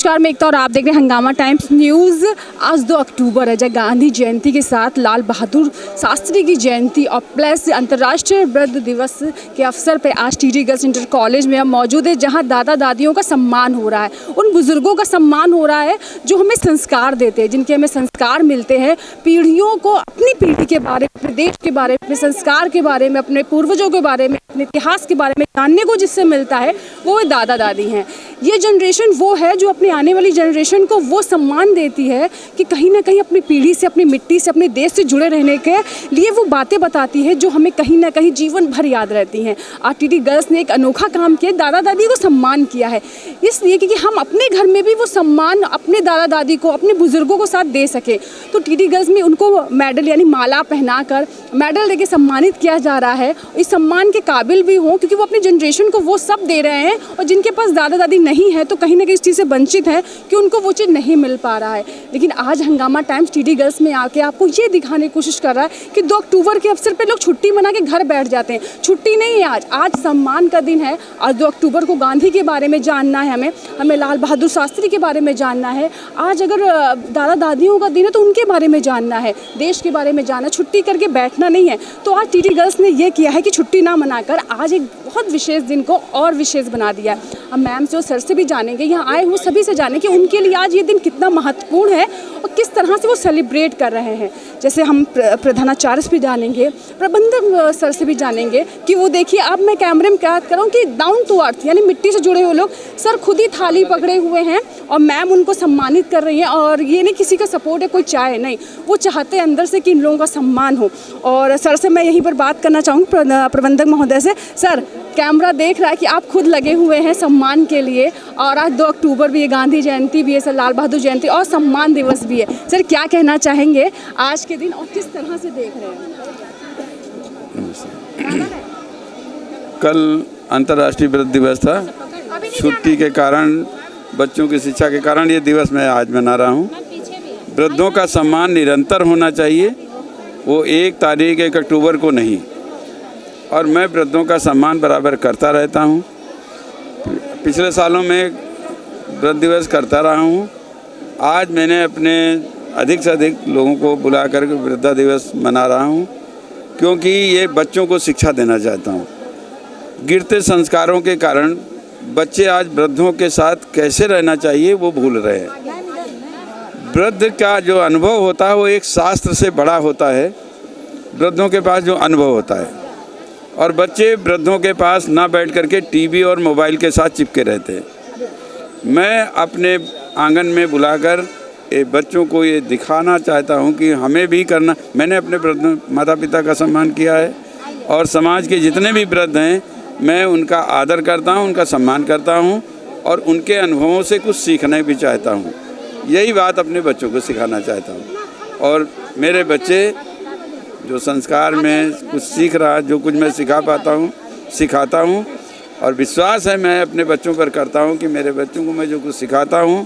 नमस्कार, मैं एकता और आप देख रहे हैं हंगामा टाइम्स न्यूज़। आज 2 अक्टूबर है, जब गांधी जयंती के साथ लाल बहादुर शास्त्री की जयंती और प्लस अंतर्राष्ट्रीय वृद्ध दिवस के अवसर पे आज टीडी गर्ल्स इंटर कॉलेज में हम मौजूद है, जहां दादा दादियों का सम्मान हो रहा है, उन बुजुर्गों का सम्मान हो रहा है जो हमें संस्कार देते हैं, जिनके हमें संस्कार मिलते हैं। पीढ़ियों को अपनी पीढ़ी के बारे में, अपने देश के बारे में, अपने संस्कार के बारे में, अपने पूर्वजों के बारे में, अपने इतिहास के बारे में जानने को जिससे मिलता है वो दादा दादी हैं। ये जनरेशन वो है जो अपनी आने वाली जनरेशन को वो सम्मान देती है कि कहीं ना कहीं अपनी पीढ़ी से, अपनी मिट्टी से, अपने देश से जुड़े रहने के लिए वो बातें बताती है जो हमें कहीं ना कहीं जीवन भर याद रहती हैं। आज टीडी गर्ल्स ने एक अनोखा काम किया, दादा दादी को सम्मान किया है, इसलिए कि हम अपने घर में भी वो सम्मान अपने दादा दादी को, अपने बुजुर्गों को साथ दे सके। तो टीडी गर्ल्स में उनको मेडल यानी माला पहनाकर मेडल देके सम्मानित किया जा रहा है। इस सम्मान के काबिल भी हों क्योंकि वो अपनी जनरेशन को वो सब दे रहे हैं, और जिनके पास दादा दादी नहीं है तो कहीं ना कहीं इस चीज़ से वंचित है कि उनको वो चीज़ नहीं मिल पा रहा है। लेकिन आज हंगामा टाइम्स टीडी गर्ल्स में आके आपको ये दिखाने की कोशिश कर रहा है कि 2 अक्टूबर के अवसर पे लोग छुट्टी मना के घर बैठ जाते हैं। छुट्टी नहीं है, आज सम्मान का दिन है। आज 2 अक्टूबर को गांधी के बारे में जानना है, हमें लाल बहादुर शास्त्री के बारे में जानना है। आज अगर दादा दादियों का दिन है तो उनके बारे में जानना है, देश के बारे में जानना, छुट्टी करके बैठना नहीं है। तो आज टीडी गर्ल्स ने ये किया है कि छुट्टी ना मनाकर आज एक बहुत विशेष दिन को और विशेष बना दिया। अब मैम से और सर से भी जानेंगे, यहाँ आए हुए सभी से जानें कि उनके लिए आज ये दिन कितना महत्वपूर्ण है और किस तरह से वो सेलिब्रेट कर रहे हैं। जैसे हम प्रधानाचार्य से भी जानेंगे, प्रबंधक सर से भी जानेंगे कि वो देखिए, अब मैं कैमरे में क्या कर रहा हूँ कि डाउन टू अर्थ यानी मिट्टी से जुड़े हुए लोग, सर खुद ही थाली पकड़े हुए हैं और मैम उनको सम्मानित कर रही हैं। और ये नहीं किसी का सपोर्ट है, कोई चाहे नहीं, वो चाहते हैं अंदर से कि इन लोगों का सम्मान हो। और सर से मैं यहीं पर बात करना चाहूँगी, प्रबंधक महोदय से। सर, कैमरा देख रहा है कि आप खुद लगे हुए हैं सम्मान के लिए, और आज 2 अक्टूबर भी है, गांधी जयंती भी है, सर लाल बहादुर जयंती और सम्मान दिवस भी है। सर, क्या कहना चाहेंगे आज के दिन और किस तरह से देख रहे हैं? कल अंतर्राष्ट्रीय वृद्ध दिवस था। छुट्टी के कारण, बच्चों की शिक्षा के कारण ये दिवस मैं आज मना रहा हूँ। वृद्धों का सम्मान निरंतर होना चाहिए, वो 1 तारीख 1 अक्टूबर को नहीं। और मैं वृद्धों का सम्मान बराबर करता रहता हूँ। पिछले सालों में वृद्ध दिवस करता रहा हूँ। आज मैंने अपने अधिक से अधिक लोगों को बुला कर वृद्धा दिवस मना रहा हूँ, क्योंकि ये बच्चों को शिक्षा देना चाहता हूँ। गिरते संस्कारों के कारण बच्चे आज वृद्धों के साथ कैसे रहना चाहिए वो भूल रहे हैं। वृद्ध का जो अनुभव होता है वो एक शास्त्र से बड़ा होता है, वृद्धों के पास जो अनुभव होता है। और बच्चे वृद्धों के पास ना बैठ करके टीवी और मोबाइल के साथ चिपके रहते हैं। मैं अपने आंगन में बुलाकर बच्चों को ये दिखाना चाहता हूँ कि हमें भी करना। मैंने अपने वृद्ध माता पिता का सम्मान किया है, और समाज के जितने भी वृद्ध हैं मैं उनका आदर करता हूँ, उनका सम्मान करता हूँ, और उनके अनुभवों से कुछ सीखना भी चाहता हूँ। यही बात अपने बच्चों को सिखाना चाहता हूँ। और मेरे बच्चे जो संस्कार में कुछ सीख रहा है, जो कुछ मैं सिखा पाता हूँ सिखाता हूँ, और विश्वास है मैं अपने बच्चों पर करता हूँ कि मेरे बच्चों को मैं जो कुछ सिखाता हूँ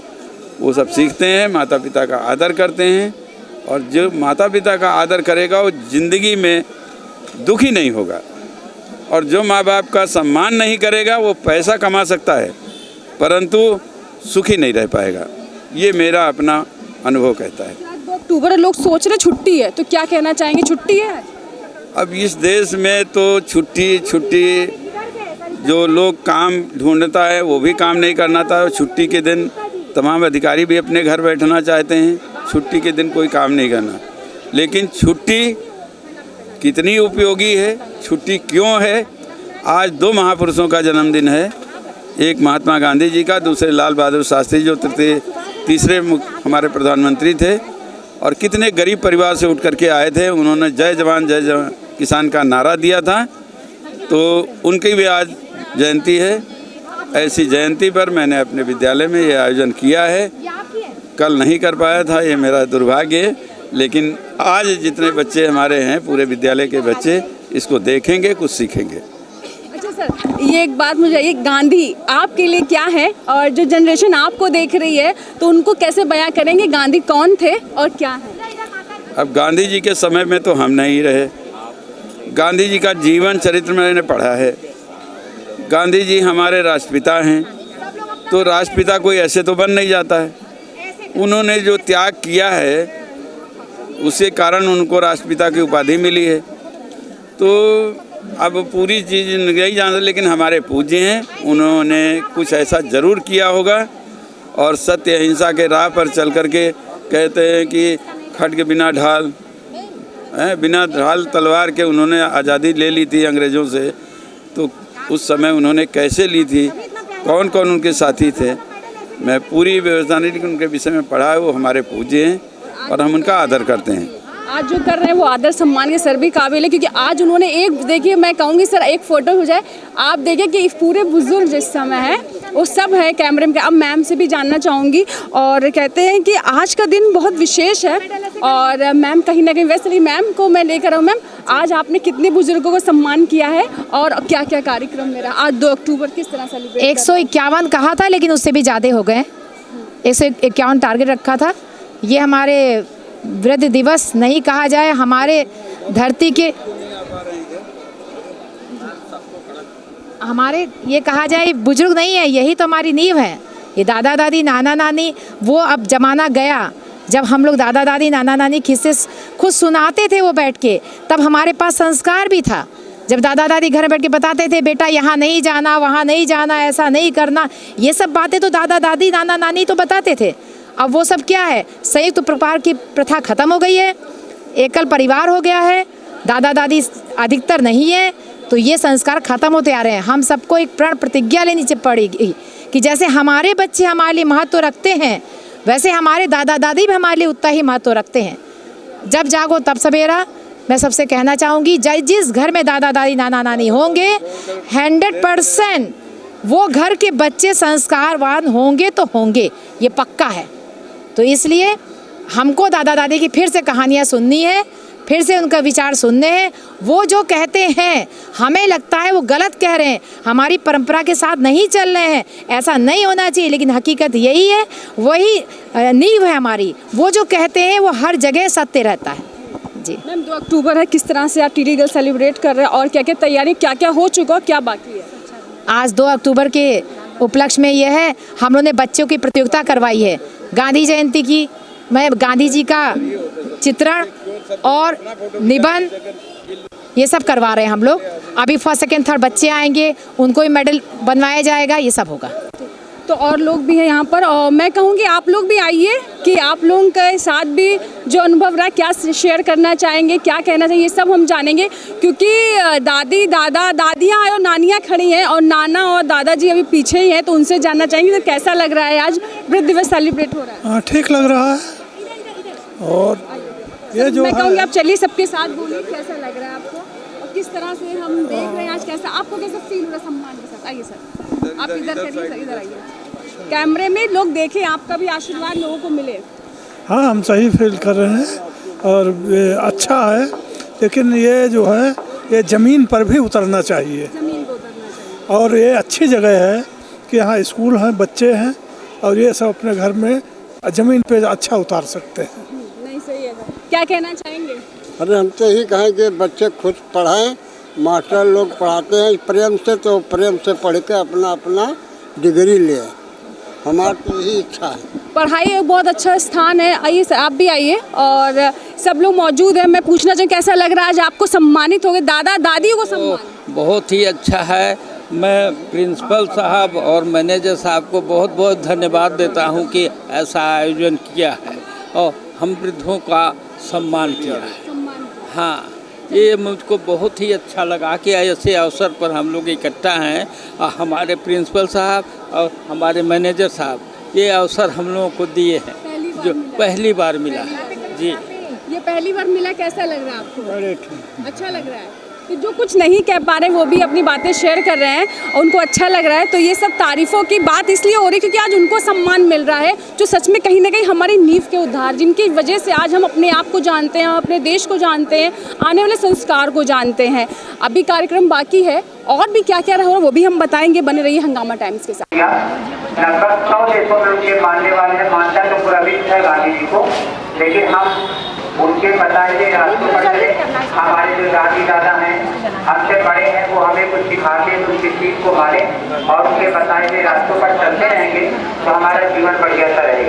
वो सब सीखते हैं, माता पिता का आदर करते हैं। और जो माता पिता का आदर करेगा वो ज़िंदगी में दुखी नहीं होगा, और जो माँ बाप का सम्मान नहीं करेगा वो पैसा कमा सकता है परंतु सुखी नहीं रह पाएगा। ये मेरा अपना अनुभव कहता है। 2 अक्टूबर लोग सोच रहे छुट्टी है, तो क्या कहना चाहेंगे, छुट्टी है? अब इस देश में तो छुट्टी जो लोग काम ढूंढता है वो भी काम नहीं करना था। छुट्टी के दिन तमाम अधिकारी भी अपने घर बैठना चाहते हैं, छुट्टी के दिन कोई काम नहीं करना। लेकिन छुट्टी कितनी उपयोगी है, छुट्टी क्यों है? आज 2 महापुरुषों का जन्मदिन है, एक महात्मा गांधी जी का, दूसरे लाल बहादुर शास्त्री जो तीसरे हमारे प्रधानमंत्री थे, और कितने गरीब परिवार से उठ करके आए थे। उन्होंने जय जवान किसान का नारा दिया था, तो उनकी भी आज जयंती है। ऐसी जयंती पर मैंने अपने विद्यालय में ये आयोजन किया है। कल नहीं कर पाया था, ये मेरा दुर्भाग्य है, लेकिन आज जितने बच्चे हमारे हैं, पूरे विद्यालय के बच्चे इसको देखेंगे, कुछ सीखेंगे। अच्छा सर, ये एक बात मुझे, ये गांधी आपके लिए क्या है, और जो जनरेशन आपको देख रही है तो उनको कैसे बयां करेंगे, गांधी कौन थे और क्या है? अब गांधी जी के समय में तो हम नहीं रहे। गांधी जी का जीवन चरित्र मैंने पढ़ा है। गांधी जी हमारे राष्ट्रपिता हैं। तो राष्ट्रपिता कोई ऐसे तो बन नहीं जाता है। उन्होंने जो त्याग किया है उसी कारण उनको राष्ट्रपिता की उपाधि मिली है। तो अब पूरी चीज़ नहीं जानते, लेकिन हमारे पूज्य हैं, उन्होंने कुछ ऐसा ज़रूर किया होगा। और सत्य अहिंसा के राह पर चल कर के कहते हैं कि खड्ग बिना ढाल, बिना ढाल तलवार के उन्होंने आज़ादी ले ली थी अंग्रेज़ों से। तो उस समय उन्होंने कैसे ली थी, कौन कौन उनके साथी थे, मैं पूरी व्यवस्था नहीं, लेकिन उनके विषय में पढ़ा है। वो हमारे पूज्य हैं और हम उनका आदर करते हैं। आज जो कर रहे हैं वो आदर सम्मान के सर भी काबिल है, क्योंकि आज उन्होंने एक, देखिए मैं कहूँगी सर एक फ़ोटो हो जाए, आप देखिए कि पूरे बुजुर्ग जिस समय है वो सब है कैमरे में। अब मैम से भी जानना चाहूँगी, और कहते हैं कि आज का दिन बहुत विशेष है। और मैम कहीं ना कहीं, वैसे नहीं मैम को मैं लेकर आऊँ, मैम आज आपने कितने बुजुर्गों को सम्मान किया है और क्या क्या कार्यक्रम में रहा आज 2 अक्टूबर, किस तरह सेलिब्रेट? 151 कहा था, लेकिन उससे भी ज़्यादा हो गए। 151 टारगेट रखा था। ये हमारे वृद्ध दिवस नहीं कहा जाए, हमारे धरती के, हमारे ये कहा जाए बुजुर्ग नहीं है, यही तो हमारी नींव है। ये दादा दादी नाना नानी, वो अब ज़माना गया जब हम लोग दादा दादी नाना नानी किस्से खुद सुनाते थे वो बैठ के, तब हमारे पास संस्कार भी था। जब दादा दादी घर में बैठ के बताते थे बेटा यहाँ नहीं जाना, वहाँ नहीं जाना, ऐसा नहीं करना, ये सब बातें तो दादा दादी नाना नानी तो बताते थे। अब वो सब क्या है, संयुक्त परिवार की प्रथा खत्म हो गई है, एकल परिवार हो गया है, दादा दादी अधिकतर नहीं है, तो ये संस्कार खत्म होते आ रहे हैं। हम सबको एक प्रण प्रतिज्ञा लेनी पड़ेगी कि जैसे हमारे बच्चे हमारे लिए महत्व रखते हैं, वैसे हमारे दादा दादी भी हमारे लिए उतना ही महत्व रखते हैं। जब जागो तब सवेरा। मैं सबसे कहना चाहूँगी, जिस घर में दादा दादी नाना नानी होंगे 100% वो घर के बच्चे संस्कारवान होंगे तो होंगे, ये पक्का है। तो इसलिए हमको दादा दादी की फिर से कहानियाँ सुननी है, फिर से उनका विचार सुनने हैं। वो जो कहते हैं हमें लगता है वो गलत कह रहे हैं, हमारी परंपरा के साथ नहीं चल रहे हैं, ऐसा नहीं होना चाहिए, लेकिन हकीकत यही है, वही नींव है हमारी। वो जो कहते हैं वो हर जगह सत्य रहता है। जी मैम 2 अक्टूबर है, किस तरह से आप टीडी गर्ल सेलिब्रेट कर रहे हैं और क्या क्या तैयारी, क्या क्या हो चुका, क्या बाकी है? आज 2 अक्टूबर के उपलक्ष्य में यह है, हम लोगों ने बच्चों की प्रतियोगिता करवाई है गांधी जयंती की। मैं गांधी जी का चित्रण और निबंध ये सब करवा रहे हैं हम लोग। अभी फर्स्ट सेकंड थर्ड बच्चे आएंगे, उनको भी मेडल बनवाया जाएगा, ये सब होगा। तो और लोग भी हैं यहाँ पर, और मैं कहूँगी आप लोग भी आइए कि आप लोगों के साथ भी जो अनुभव रहा, क्या शेयर करना चाहेंगे, क्या कहना चाहिए, ये सब हम जानेंगे। क्योंकि दादी दादा दादियाँ और नानियाँ खड़ी हैं और नाना और दादाजी अभी पीछे ही हैं, तो उनसे जानना चाहेंगे तो कैसा लग रहा है आज वृद्ध दिवस सेलिब्रेट हो रहा है? हाँ, ठीक लग रहा है। और ये जो मैं कहूँगी आप चलिए सबके साथ बोलिए, कैसा लग रहा है आपको और किस तरह से हम देख रहे हैं आज, कैसा आपको कैसा फील हो रहा है सम्मान के साथ? आइए सर, आप इधर करिए सर, इधर आइए, कैमरे में लोग देखें, आपका भी आशीर्वाद लोगों को मिले। हाँ, हम सही फील कर रहे हैं और ये अच्छा है, लेकिन ये जो है ये ज़मीन पर भी उतरना चाहिए। ज़मीन को उतरना चाहिए। और ये अच्छी जगह है कि यहाँ स्कूल हैं, बच्चे हैं, और ये सब अपने घर में ज़मीन पे अच्छा उतार सकते हैं। नहीं, सही है सर। क्या कहना चाहेंगे? अरे हम तो यही कहें कि बच्चे खुद पढ़ाएं, मास्टर लोग पढ़ाते हैं प्रेम से, तो प्रेम से पढ़ के अपना अपना डिग्री ले। हमारी तो यही इच्छा है। पढ़ाई एक बहुत अच्छा स्थान है। आइए सर, आप भी आइए, और सब लोग मौजूद हैं। मैं पूछना चाहूँ कैसा लग रहा है आज आपको सम्मानित हो गए, दादा दादियों को सम्मान? बहुत ही अच्छा है। मैं प्रिंसिपल साहब और मैनेजर साहब को बहुत बहुत धन्यवाद देता हूं कि ऐसा आयोजन किया है और हम वृद्धों का सम्मान किया है। हाँ, ये मुझको बहुत ही अच्छा लगा कि ऐसे अवसर पर हम लोग इकट्ठा हैं। और हमारे प्रिंसिपल साहब और हमारे मैनेजर साहब ये अवसर हम लोगों को दिए हैं, जो पहली बार मिला है। जी, ये पहली बार मिला, कैसा लग रहा है आपको? अच्छा लग रहा है। तो जो कुछ नहीं कह पा रहे वो भी अपनी बातें शेयर कर रहे हैं और उनको अच्छा लग रहा है। तो ये सब तारीफ़ों की बात इसलिए हो रही है क्योंकि आज उनको सम्मान मिल रहा है, जो सच में कहीं ना कहीं हमारी नींव के उद्धार, जिनकी वजह से आज हम अपने आप को जानते हैं, अपने देश को जानते हैं, आने वाले संस्कार को जानते हैं। अभी कार्यक्रम बाकी है और भी क्या क्या रहा वो भी हम बताएंगे। बने रहिए हंगामा टाइम्स के साथ। लगभग 100 देशों में उनके मानने वाले हैं, मानता तो पूरा विश्व है गांधी जी को, लेकिन हम उनके बताए हुए रास्तों पर चले। हमारे जो दादी दादा हैं, हमसे बड़े हैं, वो हमें कुछ सिखाते हैं तो उनकी सीख को माने और उनके बताए हुए रास्तों पर चलते रहेंगे तो हमारा जीवन बढ़िया सा रहेगा।